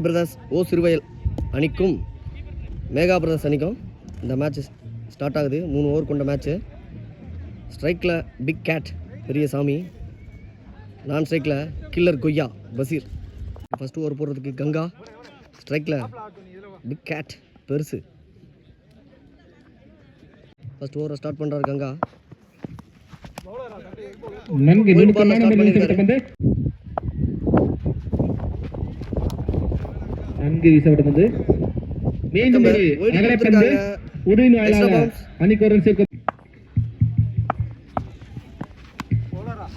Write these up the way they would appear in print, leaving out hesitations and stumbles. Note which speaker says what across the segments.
Speaker 1: Brothers ஓ சிறுவயல் அணிக்கும் Megha brothers அணிக்கும் இந்த மேட்ச் ஸ்டார்ட் ஆகுது. 3 ஓவர் கொண்ட மேட்ச்சு. ஸ்ட்ரைக்கில் பிக் கேட் பெரிய சாமி, நான் ஸ்ட்ரைக்கில் கில்லர் கொய்யா பசீர். ஃபஸ்ட்டு ஓவர் போடுறதுக்கு கங்கா, ஸ்ட்ரைக்கில் பிக் கேட் பெருசு. ஃபஸ்ட் ஓவரை ஸ்டார்ட் பண்ணுறாரு கங்கா. ஸ்டார்ட் பண்ணியிருக்காரு.
Speaker 2: நன்கு வீசப்பட்டது. மீண்டும்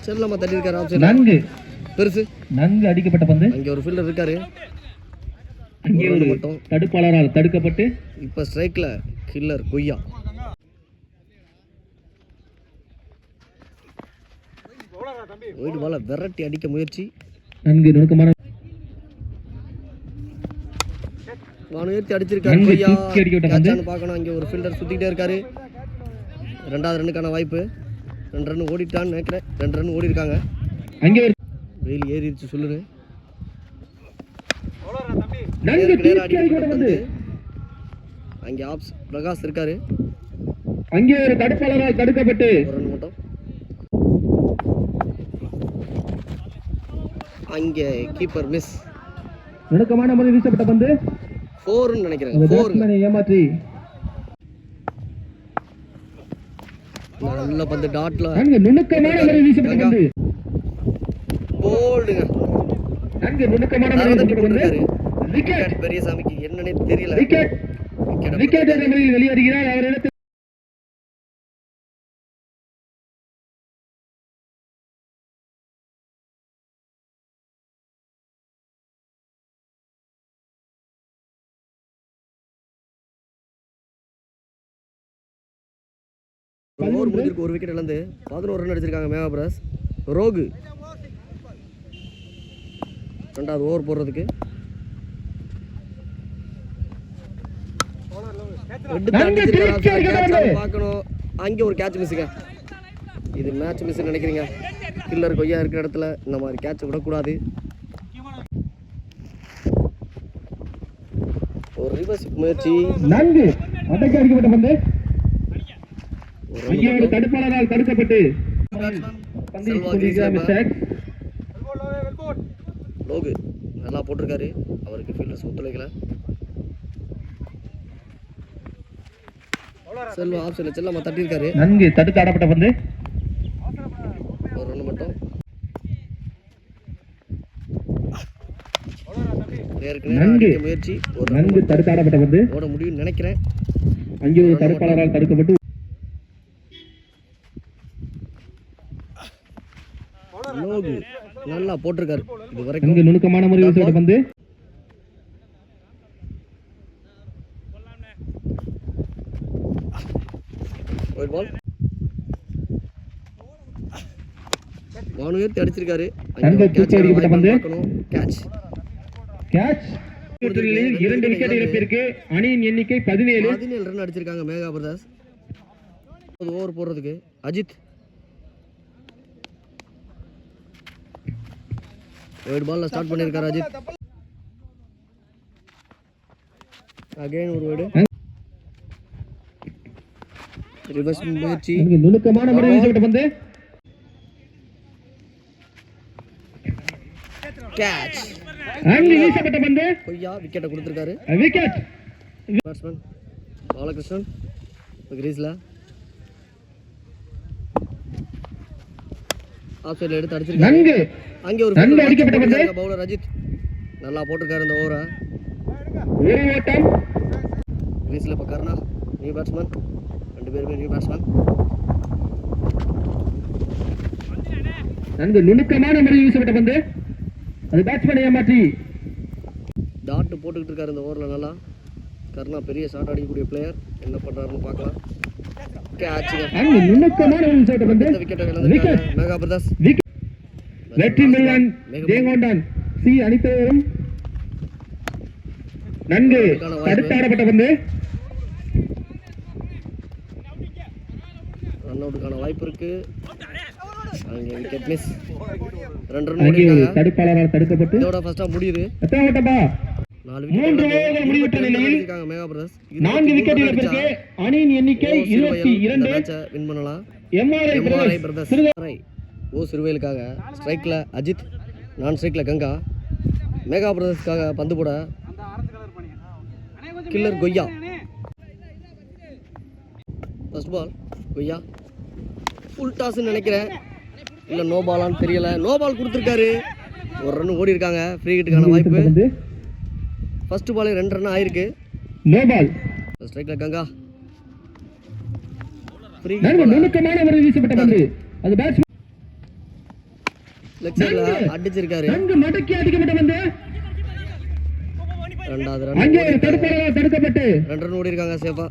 Speaker 1: செல்லமா தட்டியிருக்காரு. நன்கு பெருசு,
Speaker 2: நன்கு அடிக்கப்பட்ட பந்து.
Speaker 1: அங்கே ஒரு ஃபீல்டர் இருக்காரு,
Speaker 2: அங்கே ஒரு மட்டும் தடுப்பாளரால் தடுக்கப்பட்டு
Speaker 1: இப்போ ஸ்ட்ரைக்கில் கில்லர் கொய்யா. ஒயிட் பாலை விரட்டி அடிக்க முயற்சி.
Speaker 2: நன்கு நுணுக்கமான
Speaker 1: உயர்த்தி அடிச்சிருக்காரு கொய்யா. பார்க்கணும், அங்கே ஒரு ஃபீல்டர் சுத்திக்கிட்டே இருக்காரு. 2வது ரன்னுக்கான வாய்ப்பு. 2 ரன் ஓடிட்டான்னு நினைக்கிறேன். 2 ரன் ஓடி இருக்காங்க.
Speaker 2: அங்கே
Speaker 1: வெயில் ஏறிடுச்சு சொல்லுங்க. அங்கே ஆப்ஸ் பிரகாஷ் இருக்காரு,
Speaker 2: அங்கே ஒரு தடுப்பாளரால் தடுக்கப்பட்டு
Speaker 1: ஒரு ரன் மட்டும். அங்கே கீப்பர் மிஸ்.
Speaker 2: நுணுக்கமான முறை வீசப்பட்ட பந்து
Speaker 1: 4 நினைக்கிறேன்.
Speaker 2: ஏமாற்றி
Speaker 1: நல்ல பந்து டாட்ல
Speaker 2: நுணுக்கமான முறை வீசப்பட்ட பந்து
Speaker 1: போல்டுங்க.
Speaker 2: நன்கு நுணுக்கமான முறை வீசப்பட்ட பந்து. விக்கெட்.
Speaker 1: பெரிய சாமிக்கு என்னன்னே தெரியல.
Speaker 2: விக்கெட் விக்கெட் என்ற முறையில் வெளியேறுகிறார். அவர் இடத்தில்
Speaker 1: ஓவர் முடிஞ்சிருக்கு. ஒரு விக்கெட் இழந்து 11 ரன் அடிச்சிருக்காங்க மேகா பிரதர்ஸ். ரோகு 2வது ஓவர் போடுறதுக்கு பார்க்கணும். அங்கே ஒரு கேட்ச் மிஸ்ஸுங்க. இது மேட்ச் மிஸ் நினைக்கிறீங்க. கில்லர் கொய்யா இருக்கிற இடத்துல இந்த மாதிரி கேட்ச் விடக்கூடாது. ஒரு ரிவர்ஸ் முயற்சி.
Speaker 2: நன்கு அடக்கி அடிக்கப்பட்ட பந்து. தடுப்பாளரால் தடுக்கப்பட்டு
Speaker 1: லோகு நல்லா போட்டிருக்காரு. அவருக்கு ஃபீல்டர்ஸ் ஒத்துழைக்கல. செல்வா ஆப்ஷன்ல செல்லமா தட்டியிருக்காரு.
Speaker 2: நன்கு தடுத்து ஆடப்பட்ட பந்து.
Speaker 1: ஒரு ரன் மட்டும்.
Speaker 2: நன்கு
Speaker 1: முயற்சி. ஒரு
Speaker 2: நன்கு தடுத்து ஆடப்பட்ட பந்து.
Speaker 1: ஓட முடியும்னு நினைக்கிறேன்.
Speaker 2: அங்கே ஒரு தடுப்பாளரால் தடுக்கப்பட்டு
Speaker 1: லோகு நல்லா போட்டிருக்காரு. இது வரைக்கும்
Speaker 2: அங்கே நுணுக்கமான முறை வீசப்பட்ட பந்து.
Speaker 1: ஒரு பால் வானுயர்த்தி அடிச்சிருக்காரு.
Speaker 2: அடிக்கப்பட்ட பந்து.
Speaker 1: Catch
Speaker 2: catch. 2 விக்கெட் இழப்பிற்கு அணியின் எண்ணிக்கை 17
Speaker 1: ரன் அடிச்சிருக்காங்க மேகா பிரதர்ஸ். ஓவர் போடுறதுக்கு அஜித். ஒயிட் பால்ல ஸ்டார்ட் பண்ணியிருக்காரு அஜித். அகைன் ஒரு வைடு. ரிவர்ஸ் முயற்சி.
Speaker 2: நுணுக்கமான முறை வீசப்பட்ட பந்து.
Speaker 1: கேட்ச்.
Speaker 2: அங்கே வீசப்பட்ட பந்து.
Speaker 1: கொய்யா விக்கெட்டை கொடுத்திருக்காரு.
Speaker 2: விக்கெட்.
Speaker 1: பேட்ஸ்மேன் பாலகிருஷ்ணன் கிரீஸ்ல ஆஃப் சைடுல எடுத்து அடிச்சிருக்காரு.
Speaker 2: நன்கு
Speaker 1: அங்கே ஒரு
Speaker 2: நன்கு அடிக்கப்பட்ட பந்து.
Speaker 1: பவுலர் அஜித் நல்லா போட்டிருக்காரு இந்த ஓவரை.
Speaker 2: ஒரு ஓட்டம்.
Speaker 1: கிரீஸ்ல இப்ப கர்ணா நியூ பேட்ஸ்மேன். 2 பேருமே நியூ பேட்ஸ்மேன்.
Speaker 2: நன்கு நுணுக்கமான முறை வீசப்பட்ட பந்து. அது பேட்ஸ்மேனை ஏமாற்றி
Speaker 1: டாட் போட்டுக்கிட்டு இருக்காரு இந்த ஓவரில். நல்லா கர்ணா பெரிய ஷாட் அடிக்கக்கூடிய பிளேயர். என்ன பண்றாருன்னு பார்க்கலாம். கேட்ச்.
Speaker 2: நுணுக்கமான முறை வீசப்பட்ட பந்து.
Speaker 1: விக்கெட். மேகா பிரதர்ஸ்
Speaker 2: வெற்றி மில்லன் ஜெயங்கொண்டான் சி அணித்தவரும் நன்கு தடுத்தாடப்பட்ட பந்து.
Speaker 1: ரன் அவுட்டுக்கான வாய்ப்பு இருக்கு. அங்கே விக்கெட் மிஸ். 2 ரன்
Speaker 2: தடுப்பாளரால் தடுக்கப்பட்டு
Speaker 1: இதோட ஃபர்ஸ்டா முடியுது.
Speaker 2: எத்தனை ஓட்டப்பா
Speaker 1: 4
Speaker 2: மூன்று ஓவர்கள் முடிவுற்ற நிலையில்
Speaker 1: இருக்காங்க மேகா பிரதர்ஸ்
Speaker 2: 4 விக்கெட் இழப்பிற்கு அணியின் எண்ணிக்கை 22.
Speaker 1: மேட்சை வின் பண்ணலாம்
Speaker 2: எம்ஆர்ஐ
Speaker 1: எம்ஆர்ஐ
Speaker 2: பிரதர்ஸ்
Speaker 1: பிரதர்ஸ் ஓ சிறுவேலுக்காக ஸ்ட்ரைக்ல அஜித் நான் ஸ்ட்ரைக்ல கங்கா மேகா பிரதர்ஸ்க்காக பந்து போட கில்லர் கொய்யா ஃபர்ஸ்ட் பால் கொய்யா ஃபுல் டாஸ்ன்னு நினைக்கிறேன் இல்லை நோ பாலான்னு தெரியல நோ பால் கொடுத்துருக்காரு ஒரு ரன் ஓடி இருக்காங்க ஃப்ரீ ஹிட்டுக்கான வாய்ப்பு ஃபர்ஸ்ட் பால் 2 ரன் ஆயிருக்கு
Speaker 2: நோ பால்
Speaker 1: ஸ்ட்ரைக்ல கங்கா ஃப்ரீ
Speaker 2: நுணுக்கமான முறையில் வீசப்பட்ட பந்து அது பேட்ஸ்மேன்
Speaker 1: லெக் சைடுல அடிச்சிருக்காரு
Speaker 2: நன்கு மடக்கி அடிக்கப்பட்ட பந்து
Speaker 1: ரெண்டாவது ரன்
Speaker 2: அங்கே ஒரு தடுப்பாளரால் தடுக்கப்பட்டு
Speaker 1: 2 ரன் ஓடி இருக்காங்க சேஃபா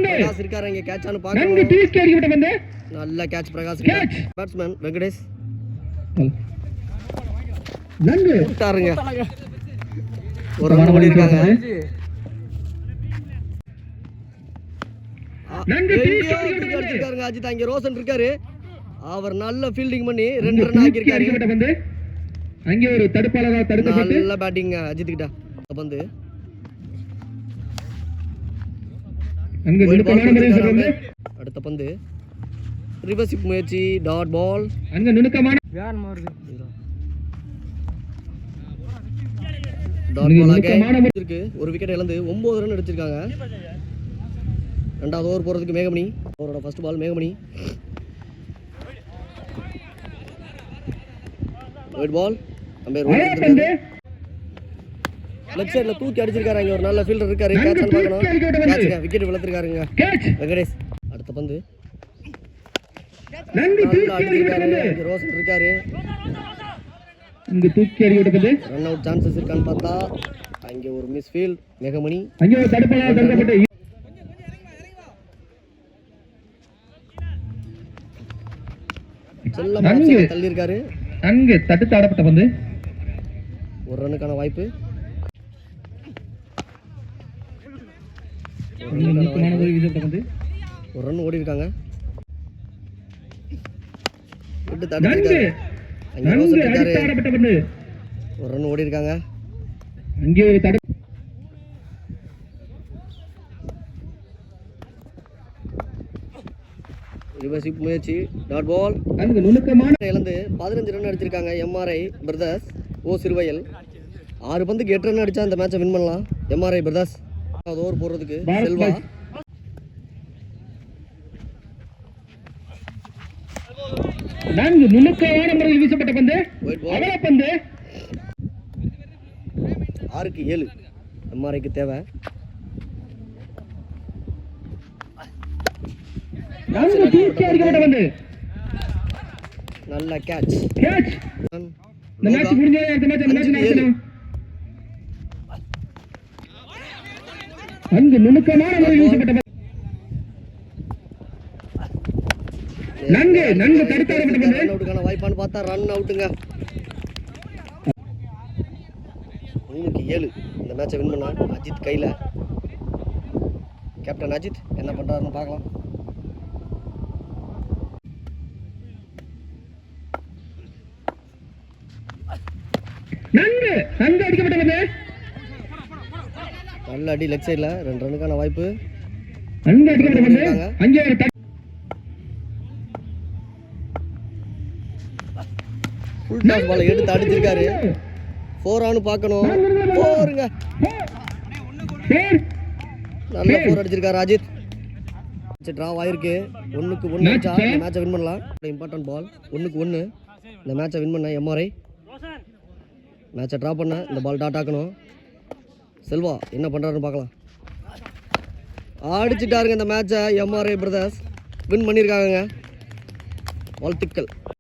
Speaker 1: பிரகாஷ் இருக்காரு இங்க கேட்ச் ஆனு
Speaker 2: நன்கு
Speaker 1: பார்க்கணும்
Speaker 2: தூக்கி அடிக்கப்பட்ட பந்து
Speaker 1: நல்ல catch Prakash
Speaker 2: Catch.
Speaker 1: Batsman Venkatesh
Speaker 2: நன்கு
Speaker 1: விட்டாருங்க ஒரு ரன் ஓடி இருக்காங்க
Speaker 2: நன்கு
Speaker 1: எங்கேயோ தூக்கி அடிச்சிருக்காருங்க அஜித் அங்க ரோஷன் இருக்காரு அவர் நல்ல ஃபீல்டிங் பண்ணி 2 ரன் ஆக்கியிருக்காரு
Speaker 2: அடிக்கப்பட்ட பந்து அங்கே ஒரு தடுப்பாளரால் தடுக்கப்பட்டு
Speaker 1: நல்ல பேட்டிங் அஜித் கிட்ட பந்து
Speaker 2: நன்கு
Speaker 1: Wide ball
Speaker 2: நுணுக்கமான முறையில்
Speaker 1: கொடுத்திருக்காரு.
Speaker 2: வீசப்பட்ட பந்து
Speaker 1: அடுத்த பந்து ரிவர்ஸ் முயற்சி டாட் பால்
Speaker 2: அங்கே நுணுக்கமான
Speaker 1: டாட் பால்
Speaker 2: நுணுக்கமான
Speaker 1: இருக்கு ஒரு விக்கெட் இழந்து 9 ரன் அடிச்சிருக்காங்க ரெண்டாவது ஓவர் போறதுக்கு மேகமணி அவரோட first ball மேகமணி white ball umpire
Speaker 2: அழகா பந்து
Speaker 1: லெஃப்ட் சைடுல தூக்கி அடிச்சிருக்காரு அங்க ஒரு நல்ல ஃபீல்டர் இருக்காரு கேட்ச் ஆன் பார்க்கணும் கேட்ச்ங்க விக்கெட் விழுத்திருக்காருங்க
Speaker 2: கேட்ச்
Speaker 1: வெங்கடேஷ் அடுத்த பந்து
Speaker 2: நன்கு
Speaker 1: நல்லா
Speaker 2: தூக்கி அடிக்கப்பட்ட
Speaker 1: அடிச்சிருக்காரு
Speaker 2: பந்து
Speaker 1: இங்க ரோஷன் இருக்காரு
Speaker 2: இங்கு தூக்கி அடிக்கப்பட்ட பந்து
Speaker 1: ரன் அவுட் சான்சஸ் இருக்கான்னு பார்த்தா அங்க ஒரு மிஸ் ஃபீல்ட் மேகமணி
Speaker 2: அங்கே ஒரு தடுப்பாளரால் தடுக்கப்பட்டு
Speaker 1: செல்ல
Speaker 2: நன்கு.
Speaker 1: தள்ளி இருக்காரு
Speaker 2: நன்கு தடுத்து ஆடப்பட்ட பந்து
Speaker 1: ஒரு ரன்னுக்கான வாய்ப்பு
Speaker 2: நுணுக்கமான முறையில் வீசப்பட்ட பந்து
Speaker 1: ஒரு ரன் ஓடி இருக்காங்க விட்டு
Speaker 2: நன்கு
Speaker 1: தடுத்திருக்காரு அங்க
Speaker 2: நன்கு
Speaker 1: ரோஷன் இருக்காரு
Speaker 2: அடித்து ஆடப்பட்ட பந்து
Speaker 1: ஒரு ரன் ஓடி இருக்காங்க
Speaker 2: அங்கே ஒரு தடு
Speaker 1: ரிவர்ஸ் முயற்சி டாட் பால்
Speaker 2: நன்கு நுணுக்கமான
Speaker 1: இழந்து 15 ரன் அடிச்சிருக்காங்க எம்ஆர்ஐ பிரதர்ஸ் ஓ சிறுவயல் 6 பந்துக்கு 8 ரன் அடிச்சா இந்த மேட்சை வின் பண்ணலாம் எம்ஆர்ஐ பிரதர்ஸ் அது ஓவர் போடுறதுக்கு
Speaker 2: பாரத்
Speaker 1: செல்வா
Speaker 2: பாய். நன்கு நுணுக்கமான முறையில் வீசப்பட்ட பந்து
Speaker 1: ஒயிட் பால்
Speaker 2: அகல பந்து
Speaker 1: 6க்கு 7 எம்ஆர்ஐக்கு தேவை
Speaker 2: நன்கு தூக்கி அடிக்கப்பட்ட பந்து
Speaker 1: நல்ல கேட்ச்
Speaker 2: கேட்ச் இந்த மேட்ச் முடிஞ்சதே அடுத்த மேட்ச் அந்த மேட்ச் நடத்தணும் நன்கு நுணுக்கமான முறையில் வீசப்பட்ட பந்து நன்கு நன்கு தடுத்து ஆடப்பட்ட பந்து
Speaker 1: ரன் அவுட்டுக்கான வாய்ப்பான்னு பார்த்தா ரன் அவுட்டுங்க 3க்கு 7 இந்த மேட்சை வின் பண்ணா அஜித் கையில் கேப்டன் அஜித் என்ன பண்ணுறாருன்னு பார்க்கலாம்
Speaker 2: நன்கு நன்கு அடிக்கப்பட்ட பந்து
Speaker 1: நல்ல அடி லெக் சைடில் 2 ரன்னுக்கான வாய்ப்பு
Speaker 2: நன்கு அடிக்கப்பட்ட பந்து அங்கே ஒரு தடு
Speaker 1: ஃபுல் டாஸ் பாலை எடுத்து அடிச்சிருக்காரு 4 ஆனு பார்க்கணும் 4ங்க
Speaker 2: பேர்
Speaker 1: நல்ல 4 அடிச்சிருக்காரு அஜித் டிராவ் ஆயிருக்கு 1க்கு 1 அடிச்சா இந்த மேட்சை வின் பண்ணலாம் இம்பார்ட்டன்ட் பால் 1க்கு 1 இந்த மேட்சை வின் பண்ண எம்ஆர்ஐ மேட்சை ட்ரா பண்ண இந்த பால் டாட் ஆக்கணும் செல்வா என்ன பண்ணுறாருன்னு பார்க்கலாம் அடிச்சிட்டாருங்க இந்த மேட்சை எம்ஆர்ஐ பிரதர்ஸ் வின் பண்ணியிருக்காங்க வாழ்த்துக்கள்